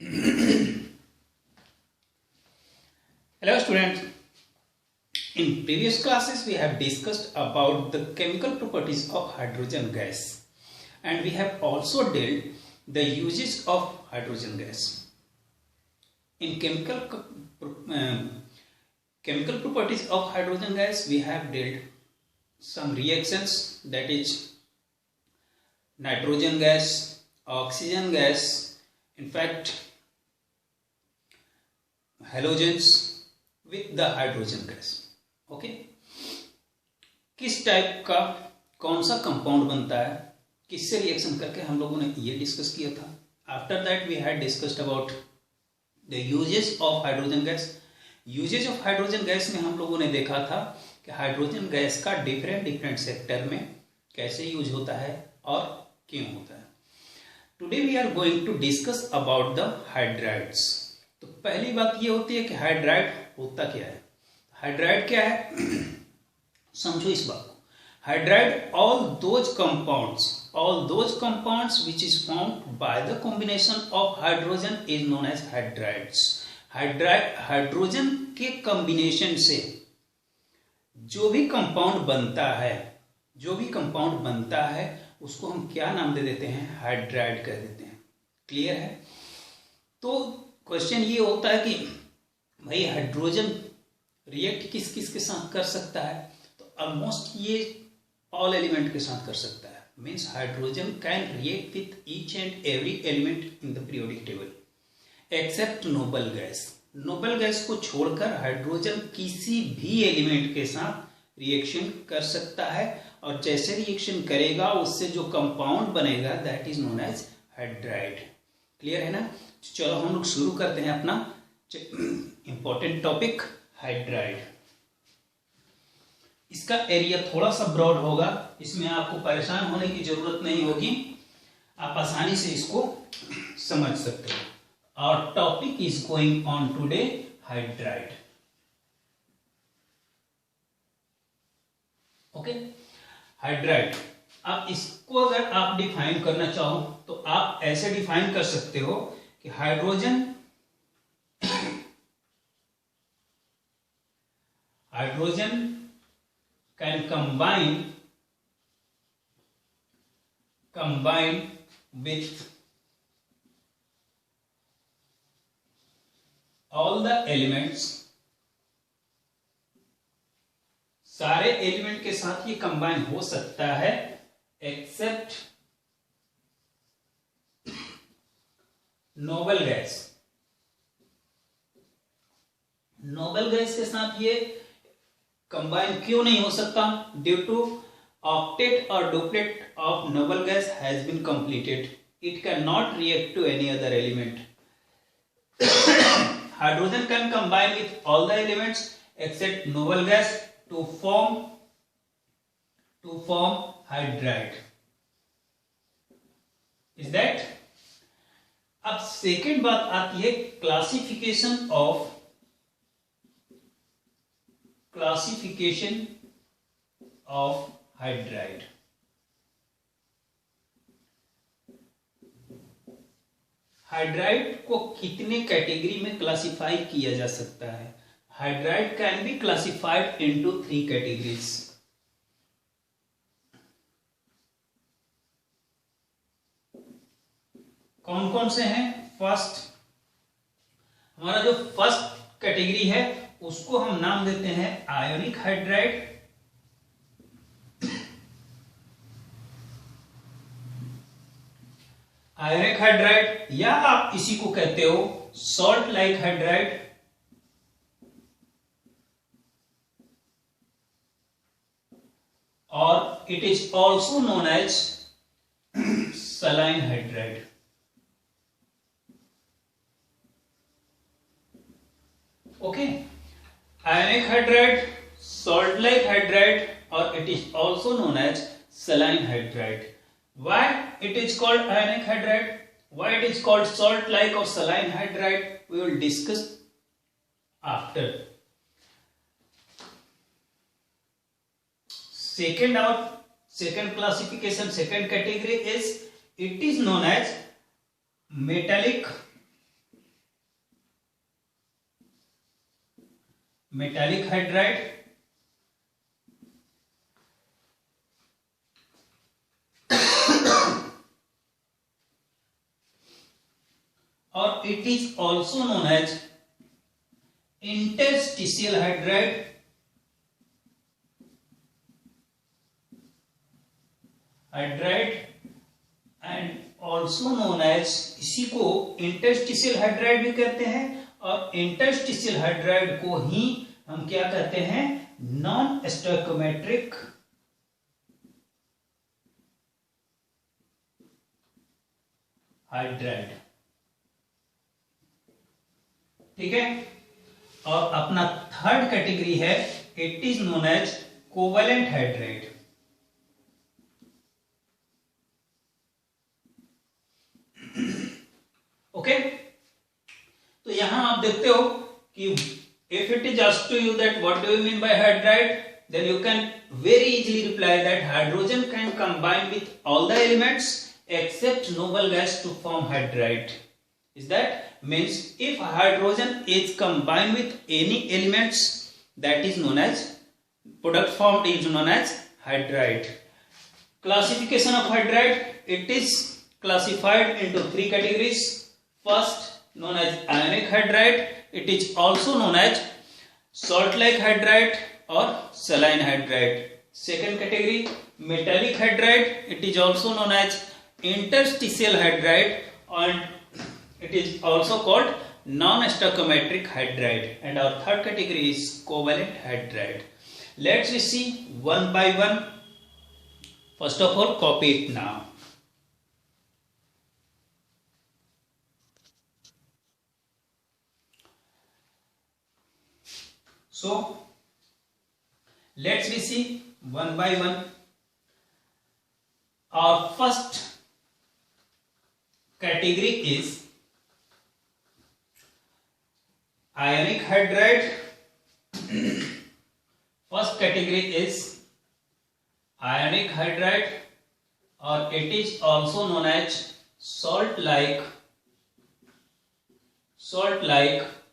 Hello students, in previous classes we have discussed about the chemical properties of hydrogen gas and we have also dealt the uses of hydrogen gas. In chemical properties of hydrogen gas we have dealt some reactions, that is nitrogen gas, oxygen gas, in fact halogens with the hydrogen gas. Okay, किस type का कौन सा compound बनता है, किससे reaction करके, हम लोगों ने ये डिस्कस किया था. After that we had discussed about the uses of hydrogen gas. Uses of hydrogen gas में हम लोगों ने देखा था कि हाइड्रोजन गैस का डिफरेंट सेक्टर में कैसे यूज होता है और क्यों होता है. Today we are going to discuss about the hydrides. तो पहली बात ये होती है कि हाइड्राइड होता क्या है. हाइड्राइड क्या है समझो इस बात को. Hydride all those compounds which is found by the combination of hydrogen is known as hydrides. Hydrogen के कॉम्बिनेशन से जो भी कंपाउंड बनता है उसको हम क्या नाम दे देते हैं, हाइड्राइड कह देते हैं. क्लियर है. तो क्वेश्चन ये होता है कि भाई हाइड्रोजन रिएक्ट किस किस के साथ कर सकता है. तो ऑलमोस्ट ये ऑल एलिमेंट के साथ कर सकता है. Means hydrogen can react with each and every element in the periodic table except noble gas. Noble gas को छोड़कर हाइड्रोजन किसी भी एलिमेंट के साथ रिएक्शन कर सकता है और जैसे रिएक्शन करेगा उससे जो कंपाउंड बनेगा that is known as hydride. Clear है ना. चलो हम लोग शुरू करते हैं अपना इंपॉर्टेंट टॉपिक हाइड्राइड. इसका एरिया थोड़ा सा ब्रॉड होगा, इसमें आपको परेशान होने की जरूरत नहीं होगी, आप आसानी से इसको समझ सकते हो. और topic is going on today hydride. Okay, hydride. अब इसको अगर आप डिफाइन करना चाहो तो आप ऐसे डिफाइन कर सकते हो कि hydrogen can combine with all the elements. सारे एलिमेंट के साथ ये कंबाइन हो सकता है except noble gas. Noble gas के साथ ये कंबाइन क्यों नहीं हो सकता? ड्यू टू ऑक्टेट और duplet of noble gas has been completed. It can not react to any other element. Hydrogen can combine with all the elements except noble gas to form hydride. Is that? अब second बात आती है classification of hydride. Hydride को कितने category में classify किया जा सकता है? Hydride can be classified into 3 categories. कौन कौन से हैं? फर्स्ट, हमारा जो फर्स्ट कैटेगरी है उसको हम नाम देते हैं आयोनिक हाइड्राइड. आयोनिक हाइड्राइड या आप इसी को कहते हो सॉल्ट लाइक हाइड्राइड. और it is also known as saline hydride. Okay, ionic hydride, salt like hydride, or it is also known as saline hydride. Why it is called ionic hydride? Why it is called salt like or saline hydride? We will discuss after. Second classification, second category is it is known as metallic metallic hydride, और it is also known as interstitial hydride, and also known as, इसी को interstitial hydride भी कहते हैं, और interstitial hydride को ही हम क्या कहते हैं, नॉन स्टोइकोमेट्रिक हाइड्राइड। ठीक है, और अपना थर्ड कैटेगरी है, it is known as covalent hydride. Okay, तो यहां आप देखते हो कि if it is asked to you that what do you mean by hydride, then you can very easily reply that hydrogen can combine with all the elements except noble gas to form hydride. Is that means if hydrogen is combined with any elements, that is known as product formed is known as hydride. Classification of hydride, it is classified into three categories. First, known as ionic hydride, it is also known as salt-like hydride or saline hydride. Second category, metallic hydride, it is also known as interstitial hydride, and it is also called non-stoichiometric hydride. And our third category is covalent hydride. Let's see one by one. First of all, copy it now. So let's see one by one. Our first category is ionic hydride. First category is ionic hydride, or it is also known as salt-like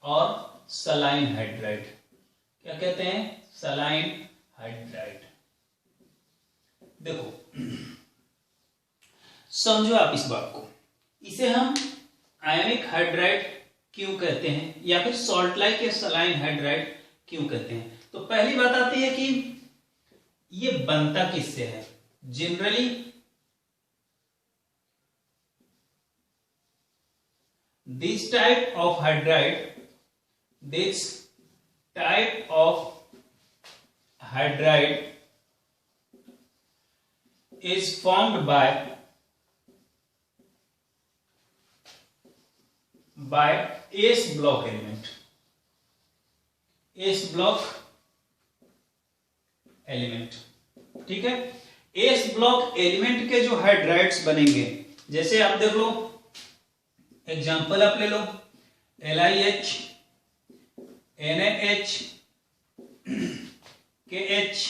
or saline hydride. क्या कहते हैं, saline hydride. देखो समझो आप इस बात को, इसे हम आयनिक हाइड्राइड क्यों कहते हैं, या फिर सॉल्ट लाइक या सलाइन हाइड्राइड क्यों कहते हैं। तो पहली बात आती है कि ये बनता किससे है। Generally this type of hydride, this type of hydride is formed by S block element. S block element, ठीक है। S block element के जो हाइड्राइड्स बनेंगे, जैसे आप देख लो, एग्जांपल आप ले लो, LiH, NaH, KH,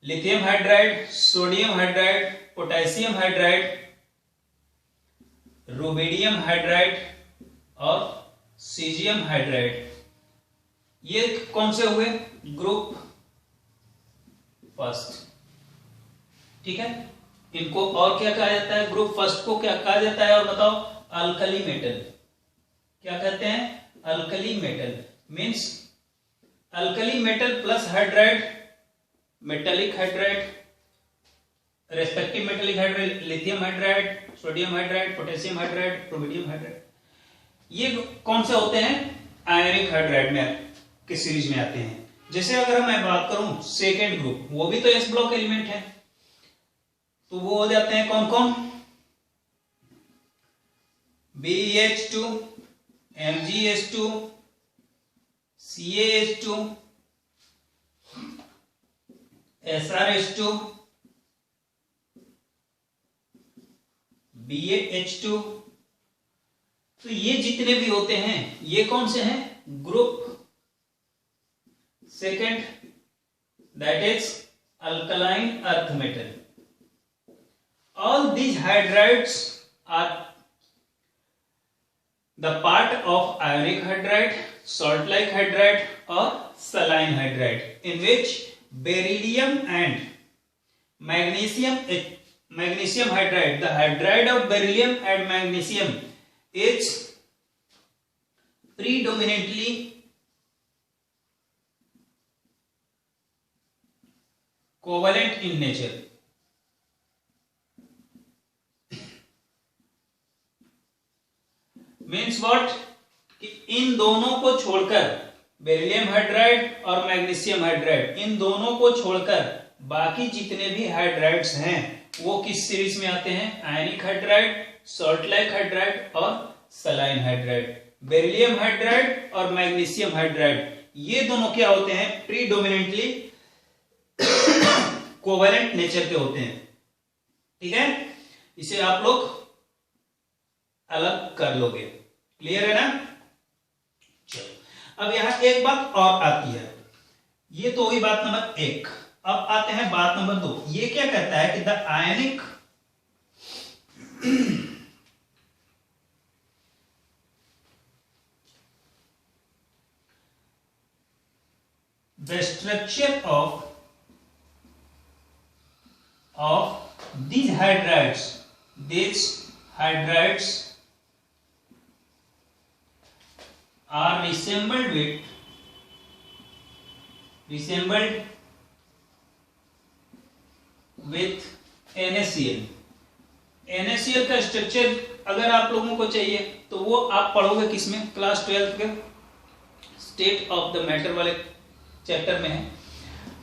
lithium hydride, sodium hydride, potassium hydride, rubidium hydride और सीजियम हाइड्राइड। ये कौन से हुए, ग्रुप फर्स्ट, ठीक है। इनको और क्या कहा जाता है, ग्रुप फर्स्ट को क्या कहा जाता है, और बताओ, अल्कली मेटल। क्या कहते हैं, alkali metal. Means alkali metal plus hydride, metallic hydride, respective metallic hydride, lithium hydride, sodium hydride, potassium hydride, rubidium hydride. ये कौन से होते हैं, आयनिक हाइड्राइड में की सीरीज में आते हैं। जैसे अगर मैं बात करूं सेकेंड ग्रुप, वो भी तो एस ब्लॉक एलिमेंट है, तो वो हो जाते हैं कौन कौन, BeH2, MgH2, CaH2, SrH2, BaH2। तो ये जितने भी होते हैं, ये कौन से हैं, group second, that is alkaline earth metal. All these hydrides are the part of ionic hydride. salt like hydride or saline hydride, in which beryllium and magnesium hydride, the hydride of beryllium and magnesium is predominantly covalent in nature. Means what कि इन दोनों को छोड़कर, beryllium hydride और magnesium hydride, इन दोनों को छोड़कर बाकी जितने भी हाइड्राइड्स हैं वो किस सीरीज में आते हैं? आयनिक हाइड्राइड, सॉल्ट लाइक हाइड्राइड और सलाइन हाइड्राइड। बेरिलियम हाइड्राइड और मैग्नीशियम हाइड्राइड ये दोनों क्या होते हैं? प्रीडोमिनेंटली कोवेलेंट नेचर के होते हैं। ठीक है, इसे आप लोग अलग कर लोगे। क्लियर है ना? चलो, अब यहां एक बात और आती है। ये तो हुई बात नंबर 1। अब आते हैं बात नंबर 2। ये क्या कहता है कि the ionic the structure of these hydrides are resembled with NaCl। NaCl का स्ट्रक्चर अगर आप लोगों को चाहिए तो वो आप पढ़ोगे किसमें? क्लास 12 के स्टेट ऑफ द मैटर वाले चैप्टर में है,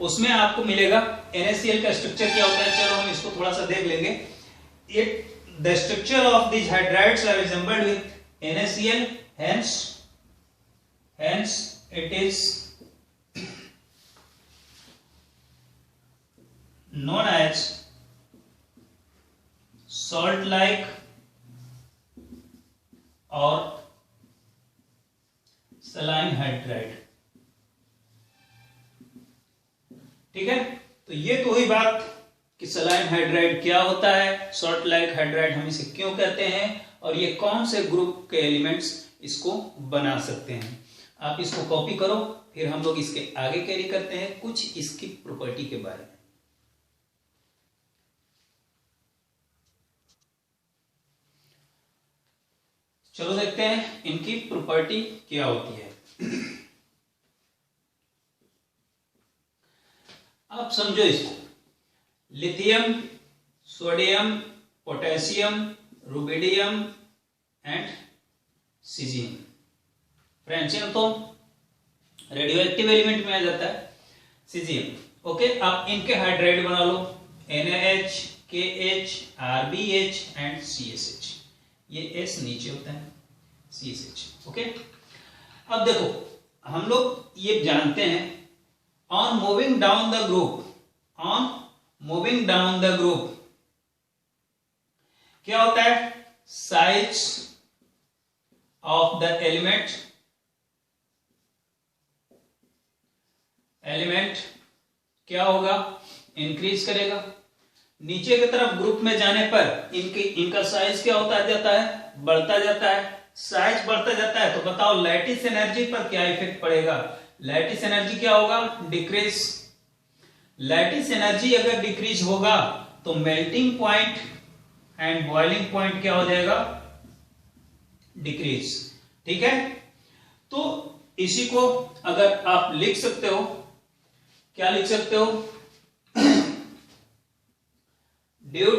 उसमें आपको मिलेगा। NaCl का स्ट्रक्चर क्या होता है, चलो हम इसको थोड़ा सा देख लेंगे। The structure of this hydrides are resembled with NaCl, hence it is known as salt like or saline hydride। ठीक है, तो ये तो हुई बात कि सलाइन हाइड्राइड क्या होता है, सॉल्ट लाइक हाइड्राइड हम इसे क्यों कहते हैं, और ये कौन से ग्रुप के एलिमेंट्स इसको बना सकते हैं। आप इसको कॉपी करो, फिर हम लोग इसके आगे कैरी करते हैं कुछ इसकी प्रॉपर्टी के बारे में। चलो देखते हैं इनकी प्रॉपर्टी क्या होती है। आप समझो इसको, lithium, sodium, potassium, rubidium and caesium. फ्रेंचियम तो रेडियो एक्टिव एलिमेंट में आ जाता है, सीजियम। ओके, आप इनके हाइड्राइड बना लो, NaH, KH, RBH and CSH। ये S नीचे होता है, CSH। ओके, अब देखो हम लोग ये जानते हैं, on moving down the group क्या होता है? साइज ऑफ द एलिमेंट क्या होगा? इंक्रीज करेगा। नीचे की तरफ ग्रुप में जाने पर इनका साइज क्या होता जाता है? बढ़ता जाता है। साइज बढ़ता जाता है तो बताओ लैटिस एनर्जी पर क्या इफेक्ट पड़ेगा? लैटिस एनर्जी क्या होगा? डिक्रीज। लैटिस एनर्जी अगर डिक्रीज होगा तो melting point and boiling point क्या हो जाएगा? डिक्रीज। ठीक है, तो इसी को अगर आप लिख सकते हो, क्या लिख सकते हो? Due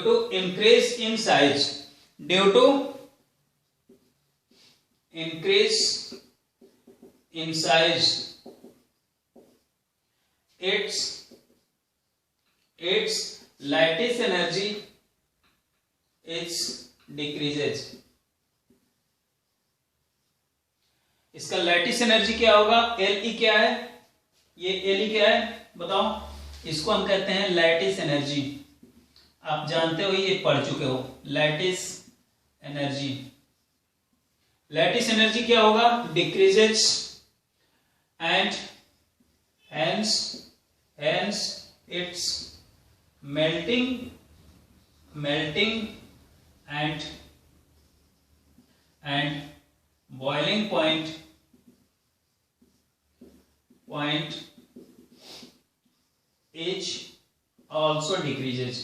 to increase in size, due to increase in size, its lattice energy decreases। इसका लैटिस एनर्जी क्या होगा? Le क्या है? ये Le क्या है बताओ? इसको हम कहते हैं लैटिस एनर्जी। आप जानते हो, ये पढ़ चुके हो, लैटिस एनर्जी। लैटिस एनर्जी क्या होगा? Decreases and hence its melting and boiling point is also decreases.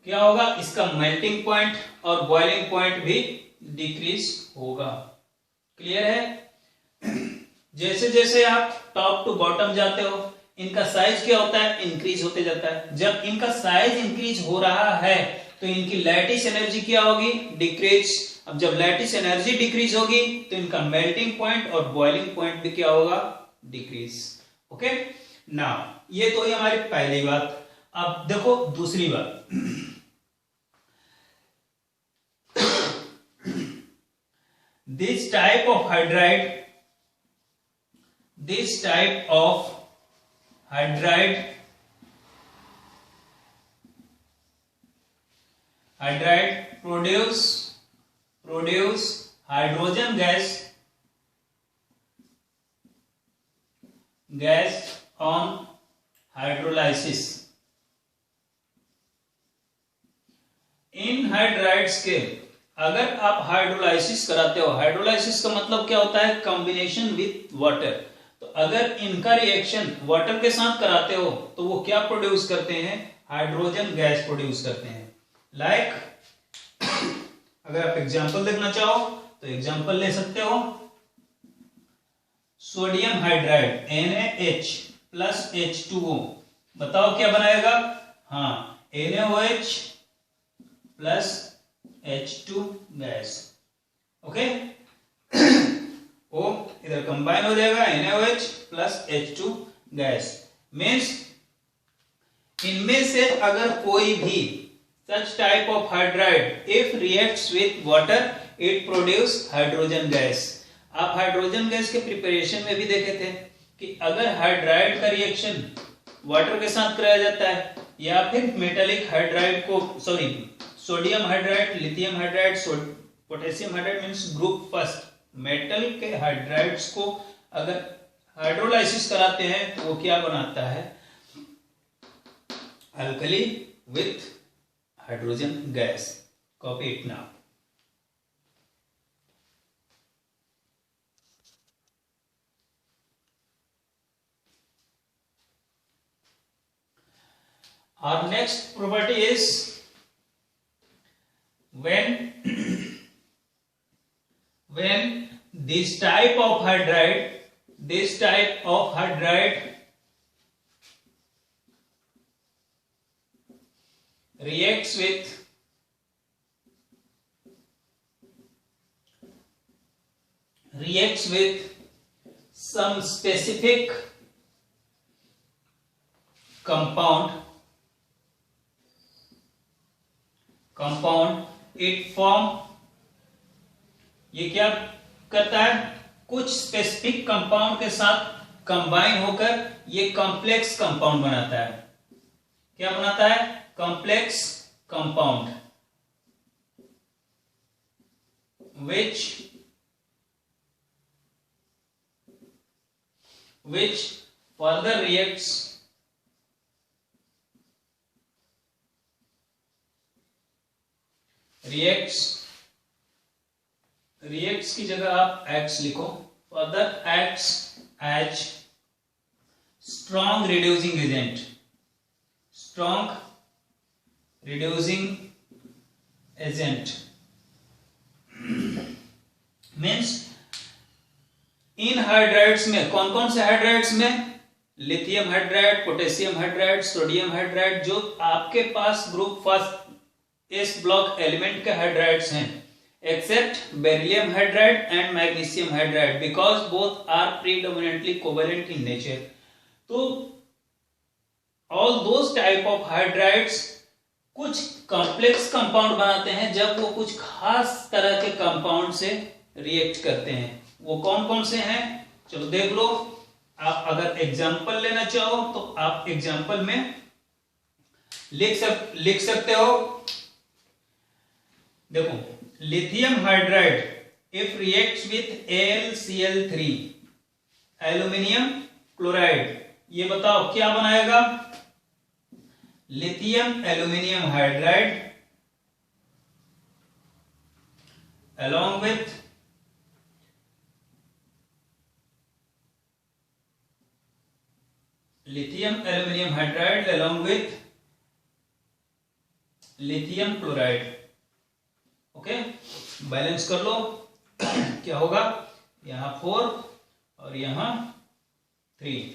क्या होगा, इसका मेल्टिंग पॉइंट और बॉइलिंग पॉइंट भी डिक्रीज होगा। क्लियर है। जैसे जैसे आप टॉप टू बॉटम जाते हो, इनका साइज क्या होता है, इंक्रीज होते जाता है। जब इनका साइज इंक्रीज हो रहा है तो इनकी लैटिस एनर्जी क्या होगी, डिक्रीज। अब जब लैटिस एनर्जी डिक्रीज होगी तो इनका मेल्टिंग पॉइंट और बॉइलिंग पॉइंट भी क्या होगा, डिक्रीज। ओके नाउ, ये तो ही हमारी पहली बात। अब देखो दूसरी बात। This type of hydride produce hydrogen gas on hydrolysis. In hydrides के अगर आप हाइड्रोलाइसिस कराते हो, हाइड्रोलाइसिस का मतलब क्या होता है, कॉम्बिनेशन विथ वाटर। तो अगर इनका रिएक्शन वाटर के साथ कराते हो तो वो क्या प्रोड्यूस करते हैं, हाइड्रोजन गैस प्रोड्यूस करते हैं। लाइक अगर आप एग्जांपल देखना चाहो तो एग्जांपल ले सकते हो, sodium hydride NaH plus H2O। बताओ क्या बनाएगा, हाँ NaOH plus H2 gas. Okay वो इधर कंबाइन हो जाएगा, NaOH plus H2 gas. Means इनमें से अगर कोई भी such type of hydride if reacts with water it produce hydrogen gas. आप हाइड्रोजन गैस के प्रिपरेशन में भी देखे थे कि अगर हाइड्राइड का रिएक्शन वाटर के साथ कराया जाता है या फिर मेटालिक हाइड्राइड को, sorry sodium hydride, lithium hydride, potassium hydride means group first metal के हाइड्राइड्स को अगर हाइड्रोलाइसिस कराते हैं तो वो क्या बनाता है, alkali with hydrogen gas. Copy it now. Our next property is when this type of hydride reacts with some specific compound it form, ये क्या करता है, कुछ स्पेसिफिक कंपाउंड के साथ कंबाइन होकर ये कॉम्प्लेक्स कंपाउंड बनाता है। क्या बनाता है, complex compound which further reacts की जगह आप एक्स लिखो, further acts as strong reducing agent means इन हाइड्राइड्स में, कौन कौन से हाइड्राइड्स में, lithium hydride, potassium hydride, sodium hydride, जो आपके पास group first s block element के हाइड्राइड्स हैं, except beryllium hydride and magnesium hydride because both are predominantly covalent in nature. तो all those type of hydrides कुछ complex compound बनाते हैं जब वो कुछ खास तरह के कंपाउंड से रिएक्ट करते हैं। वो कौन कौन से हैं, चलो देख लो। आप अगर एग्जांपल लेना चाहो तो आप एग्जांपल में लिख सकते हो। देखो, lithium hydride if reacts with AlCl3 aluminium chloride, ये बताओ क्या बनाएगा, lithium aluminium hydride along with lithium aluminum hydride along with lithium chloride. Okay, balance कर लो. क्या होगा, यहां 4 और यहां 3.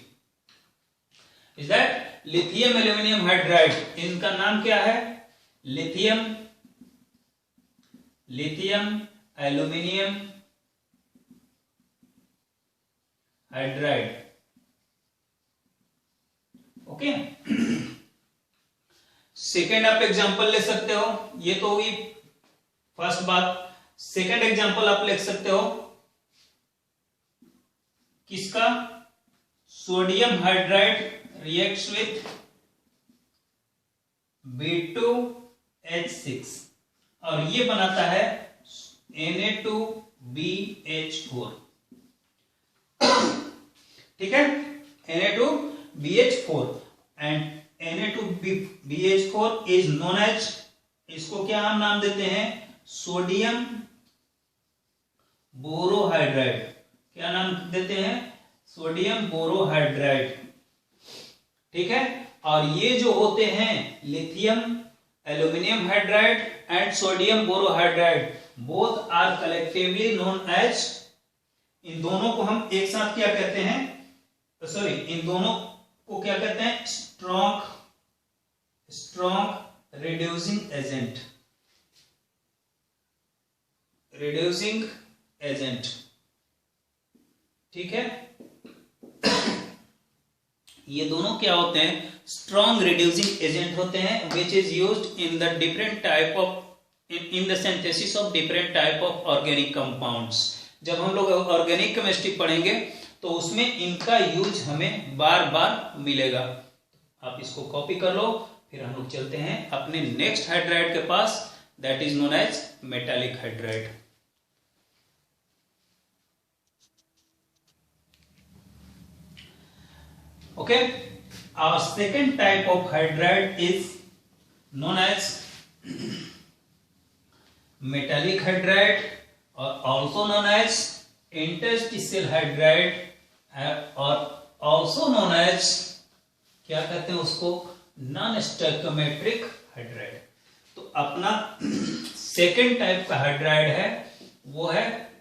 Is that lithium aluminium hydride, इनका नाम क्या है, lithium aluminium hydride. Okay, second आप एग्जांपल ले सकते हो. ये तो हुई फर्स्ट बात. सेकेंड एग्जांपल आप लिख सकते हो किसका, sodium hydride reacts with B2H6 और ये बनाता है Na2BH4. ठीक है, Na2BH4 and Na2BH4 is known as, इसको क्या हम नाम देते हैं, सोडियम बोरोहाइड्राइड. क्या नाम देते हैं, सोडियम बोरोहाइड्राइड. ठीक है, और ये जो होते हैं lithium aluminium hydride and sodium borohydride, both are collectively known as, इन दोनों को हम एक साथ क्या कहते हैं, सॉरी, इन दोनों को क्या कहते हैं, स्ट्रॉन्ग रिड्यूसिंग एजेंट. ठीक है, ये दोनों क्या होते हैं, स्ट्रॉन्ग रिड्यूसिंग एजेंट होते हैं, which is used in the different type of, in the synthesis of different type of organic compounds. जब हम लोग ऑर्गेनिक केमिस्ट्री पढ़ेंगे तो उसमें इनका यूज हमें बार बार मिलेगा. आप इसको कॉपी कर लो. फिर हम लोग चलते हैं अपने नेक्स्ट हाइड्राइड के पास, that is known as metallic hydride. Okay, our second type of hydride is known as metallic hydride or also known as interstitial hydride और also known as, क्या कहते हैं उसको, नॉन स्टोइकोमेट्रिक हाइड्राइड. तो अपना second type का hydride है वो है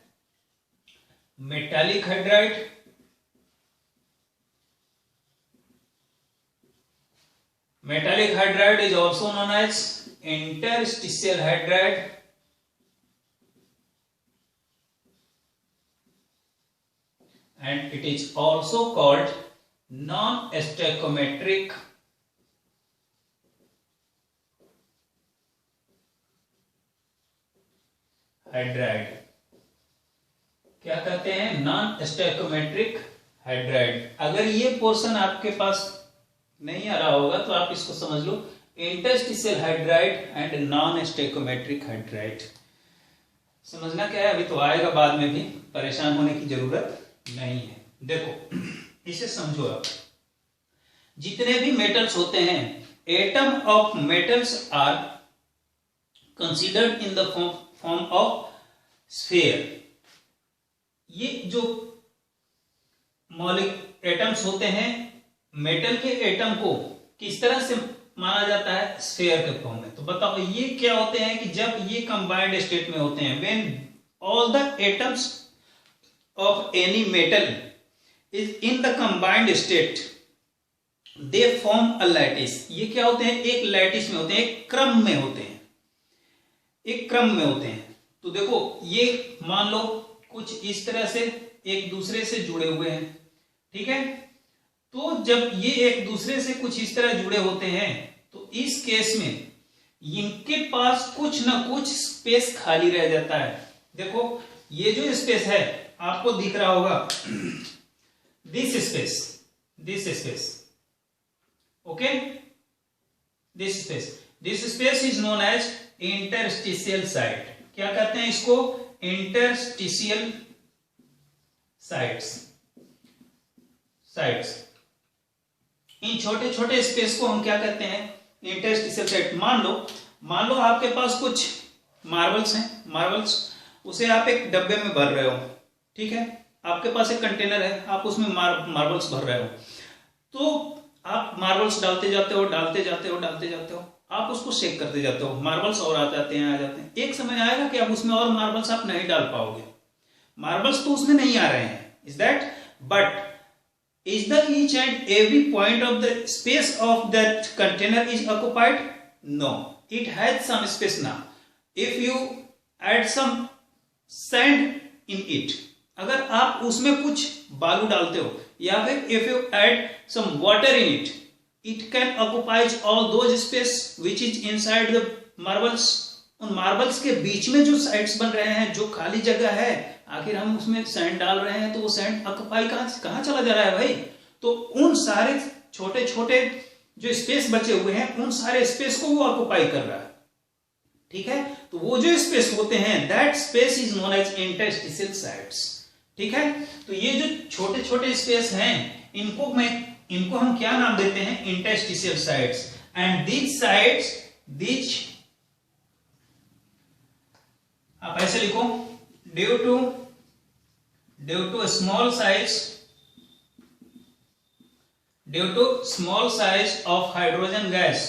metallic hydride. Metallic hydride is also known as interstitial hydride and it is also called non-stoichiometric hydride. क्या कहते हैं, नॉन स्टोइकोमेट्रिक हाइड्राइड. अगर ये पोर्शन आपके पास नहीं आ रहा होगा तो आप इसको समझ लो, interstitial hydride and non stoichiometric hydride. समझना क्या है, अभी तो आएगा बाद में भी, परेशान होने की जरूरत नहीं है. देखो इसे समझो आप, जितने भी मेटल्स होते हैं, atom of metals are considered in the form of sphere. ये जो मौलिक एटम्स होते हैं, मेटल के एटम को किस तरह से माना जाता है, स्फीयर के फॉर्म में. तो बताओ ये क्या होते हैं कि जब ये कंबाइंड स्टेट में होते हैं, when all the atoms of any metal is in the combined state, they form a lattice. ये क्या होते हैं, एक लैटिस में होते हैं, एक क्रम में होते हैं, एक क्रम में होते हैं. तो देखो ये मान लो कुछ इस तरह से एक दूसरे से जुड़े हुए हैं. ठीक है, तो जब ये एक दूसरे से कुछ इस तरह जुड़े होते हैं तो इस केस में इनके पास कुछ ना कुछ स्पेस खाली रह जाता है. देखो ये जो स्पेस है आपको दिख रहा होगा, this space, okay, this space is known as interstitial site. क्या कहते हैं इसको, इंटरस्टिशियल साइट्स. इन छोटे छोटे स्पेस को हम क्या कहते हैं, इंटरस्टिशियल साइट. मान लो आपके पास कुछ मार्बल्स हैं, उसे आप एक डब्बे में भर रहे हो, ठीक है, आपके पास एक कंटेनर है, आप उसमें मार्बल्स भर रहे हो, तो आप मार्बल्स डालते जाते हो, डालते जाते हो, डालते जाते हो, आप उसको शेक करते जाते हो, मार्बल्स और आ जाते हैं, आ जाते हैं, एक समय आएगा कि आप उसमें और मार्बल्स आप नहीं डाल पाओगे, मार्बल्स तो उसमें नहीं आ रहे हैं, is that, but is the each and every point of the space of that container is occupied? No, it has some space now. If you add some sand in it, अगर आप उसमें कुछ बालू डालते हो या फिर if you add some water in it, it can occupies all those space which is inside the marbles. उन मार्बल्स के बीच में जो साइड्स बन रहे हैं, जो खाली जगह है, आखिर हम उसमें सैंड डाल रहे हैं तो वो सैंड ऑक्यूपाई कहां चला जा रहा है भाई? तो उन सारे छोटे छोटे जो स्पेस बचे हुए हैं, उन सारे स्पेस को वो ऑक्यूपाई कर रहा है, ठीक है। तो वो जो स्पेस होते हैं, that space is known as interstitial sites, ठीक है। तो ये जो छोटे छोटे स्पेस हैं, इनको हम क्या नाम देते हैं? Interstitial sites. And these sites, these आप ऐसे लिखो, due to small size of hydrogen gas,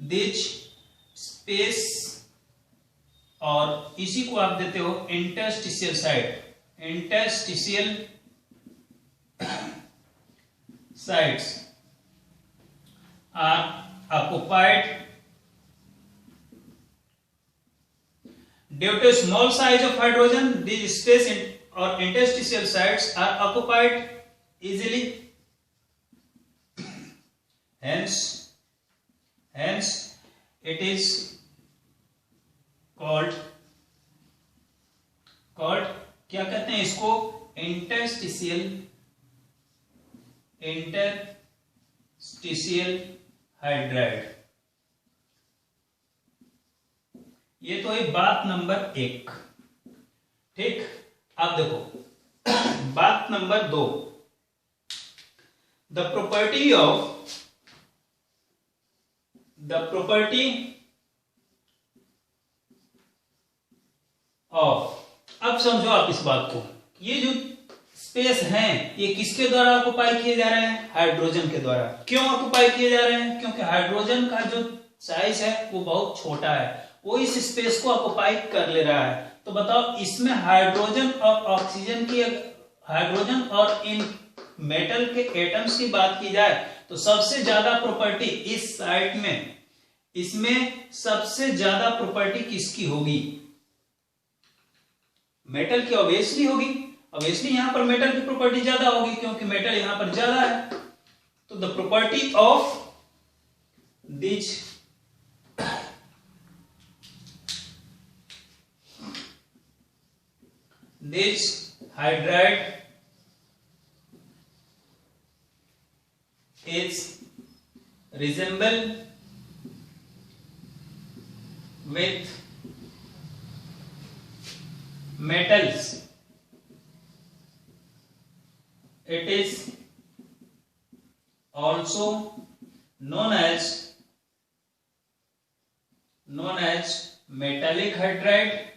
which space, और इसी को आप देते हो interstitial sites are occupied due to small size of hydrogen. These space or interstitial sites are occupied easily, hence it is called क्या कहते हैं इसको? Interstitial hydride. ये तो है बात नंबर 1, ठीक। अब देखो बात नंबर 2, द प्रॉपर्टी ऑफ, अब समझो आप इस बात को, ये जो स्पेस हैं, ये किसके द्वारा ऑक्युपाई किए जा रहे हैं? हाइड्रोजन के द्वारा। क्यों ऑक्युपाई किए जा रहे हैं? क्योंकि हाइड्रोजन का जो साइज है वो बहुत छोटा है, वो इस स्पेस को ऑक्युपाई कर ले रहा है। तो बताओ, इसमें हाइड्रोजन और इन मेटल के एटम्स की बात की जाए तो सबसे ज्यादा प्रॉपर्टी इस साइड में, इसमें सबसे ज्यादा प्रॉपर्टी किसकी होगी? मेटल की ऑब्वियसली होगी। ऑब्वियसली यहां पर मेटल की प्रॉपर्टी ज्यादा होगी क्योंकि मेटल यहां पर ज्यादा है। तो the property of this hydride is resemble with metals. It is also known as metallic hydride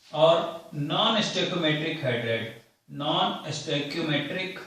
और non stoichiometric hydride. Non stoichiometric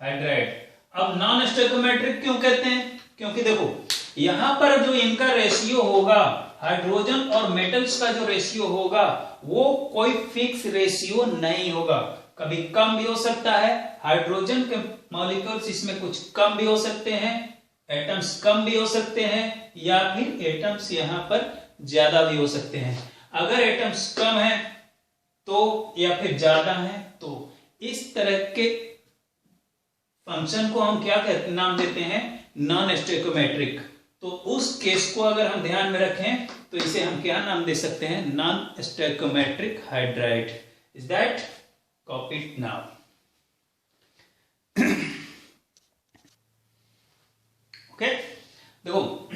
hydride. अब नॉन स्टोइकोमेट्रिक क्यों कहते हैं? क्योंकि देखो यहां पर जो इनका रेशियो होगा, हाइड्रोजन और मेटल्स का जो रेशियो होगा, वो कोई फिक्स रेशियो नहीं होगा। कभी कम भी हो सकता है, हाइड्रोजन के मॉलिक्यूल्स इसमें कुछ कम भी हो सकते हैं, एटम्स कम भी हो सकते हैं, या फिर एटम्स यहां पर ज्यादा भी हो सकते हैं। अगर एटम्स कम है तो या फिर ज्यादा है तो इस तरह के फंक्शन को हम क्या नाम देते हैं? Non stoichiometric. तो उस केस को अगर हम ध्यान में रखें तो इसे हम क्या नाम दे सकते हैं? Non stoichiometric hydride. Is that copied now? Okay, देखो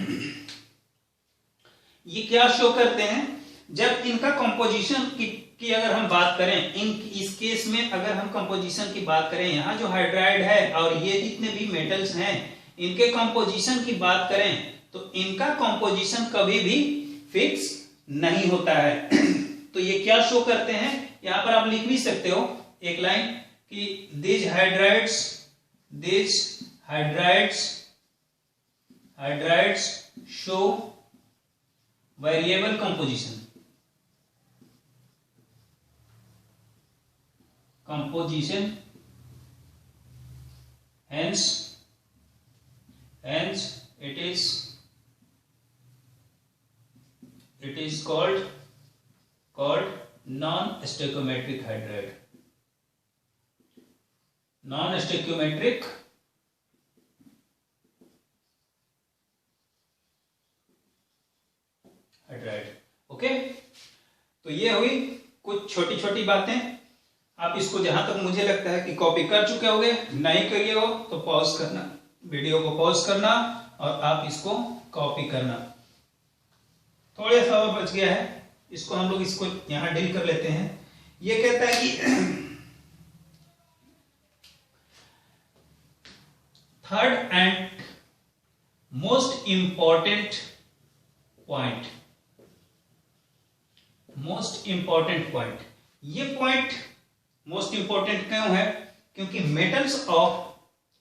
ये क्या शो करते हैं जब इनका कंपोजिशन की अगर हम बात करें, इस केस में अगर हम कंपोजिशन की बात करें, यहाँ जो हाइड्राइड है और ये जितने भी मेटल्स हैं इनके कंपोजिशन की बात करें तो इनका कंपोजिशन कभी भी फिक्स नहीं होता है। तो ये क्या शो करते हैं, यहां पर आप लिख भी सकते हो एक लाइन कि these hydrides show variable composition hence it is called non-stoichiometric hydride. Non-stoichiometric hydride. Okay, तो ये हुई कुछ छोटी छोटी बातें। आप इसको जहां तक मुझे लगता है कि कॉपी कर चुके होगे, नहीं करिए हो तो पॉज करना, वीडियो को पॉज करना और आप इसको कॉपी करना। थोड़ा सा और बच गया है, इसको हम लोग इसको यहां डील कर लेते हैं। ये कहता है कि third and most important point, ये पॉइंट मोस्ट इंपॉर्टेंट क्यों है, क्योंकि मेटल्स ऑफ,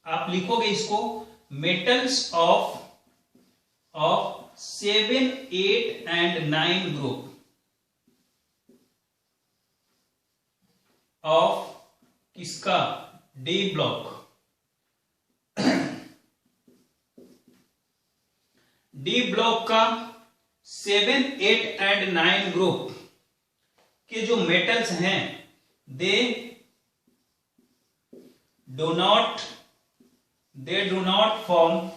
आप लिखोगे इसको metals of 7, 8 and 9 group of किसका, डी ब्लॉक, डी ब्लॉक का 7, 8 and 9 ग्रुप के जो मेटल्स हैं they do not form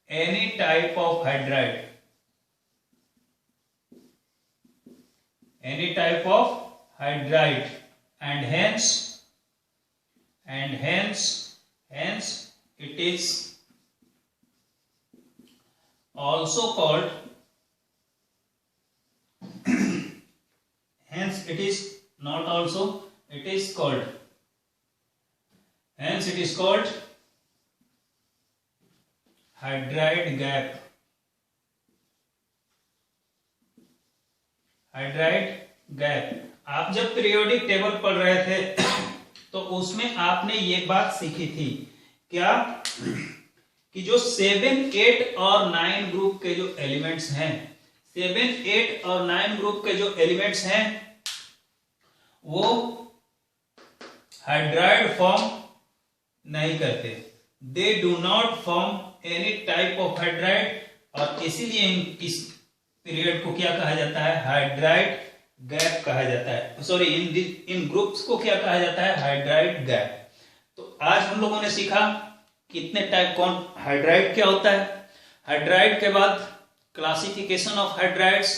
any type of hydride, and hence it is also called hence it is called hydride gap, आप जब periodic table पढ़ रहे थे तो उसमें आपने ये बात सीखी थी क्या, कि जो 7, 8 और 9 ग्रुप के जो एलिमेंट्स हैं, 7, 8 और 9 ग्रुप के जो एलिमेंट्स हैं वो हाइड्राइड फॉर्म नहीं करते, they do not form any type of hydride, और इसीलिए इस पीरियड को क्या कहा जाता है, हाइड्राइड गैप कहा जाता है। सॉरी, इन ग्रुप्स को क्या कहा जाता है, हाइड्राइड गैप। तो आज हम लोगों ने सीखा कितने टाइप, कौन हाइड्राइड क्या होता है, हाइड्राइड के बाद क्लासिफिकेशन ऑफ हाइड्राइड्स,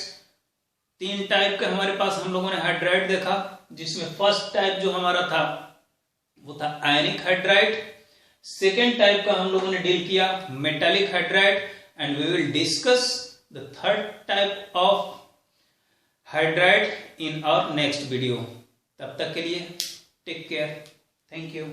3 टाइप के हमारे पास हम लोगों ने हाइड्राइड देखा, जिसमें फर्स्ट टाइप जो हमारा था वो था आयनिक हाइड्राइड, सेकेंड टाइप का हम लोगों ने डील किया metallic hydride, and we will discuss the third type of hydride in our next video. तब तक के लिए टेक केयर, थैंक यू।